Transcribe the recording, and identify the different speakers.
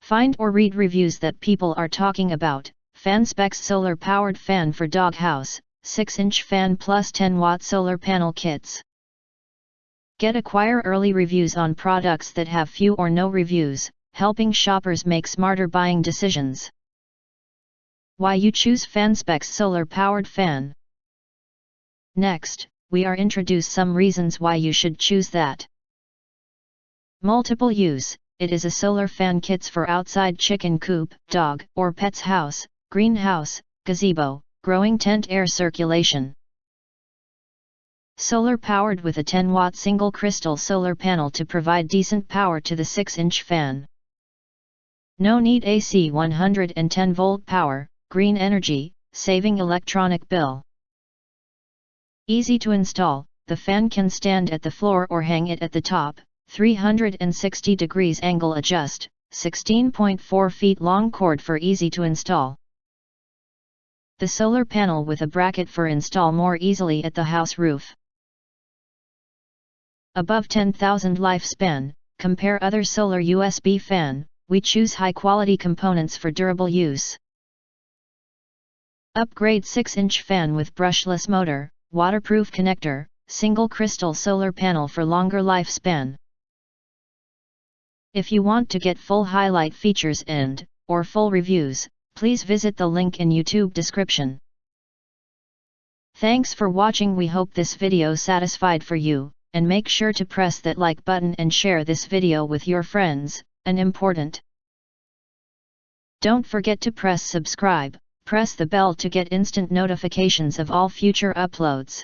Speaker 1: Find or read reviews that people are talking about. Fanspex solar powered fan for doghouse, 6-inch fan plus 10-watt solar panel kits. Acquire early reviews on products that have few or no reviews, helping shoppers make smarter buying decisions. Why you choose Fanspex solar powered fan. Next, we are introduce some reasons why you should choose that. Multiple use. It is a solar fan kits for outside chicken coop, dog or pet's house, greenhouse, gazebo, growing tent air circulation. Solar powered with a 10-watt single crystal solar panel to provide decent power to the 6-inch fan. No need AC 110-volt power, green energy, saving electronic bill. Easy to install, the fan can stand at the floor or hang it at the top, 360 degrees angle adjust, 16.4 feet long cord for easy to install. The solar panel with a bracket for install more easily at the house roof. Above 10,000 lifespan, compare other solar USB fan, we choose high quality components for durable use. Upgrade 6-inch fan with brushless motor, waterproof connector, single crystal solar panel for longer lifespan. If you want to get full highlight features or full reviews, please visit the link in YouTube description. Thanks for watching. We hope this video satisfied for you, and make sure to press that like button and share this video with your friends, and important. Don't forget to press subscribe, press the bell to get instant notifications of all future uploads.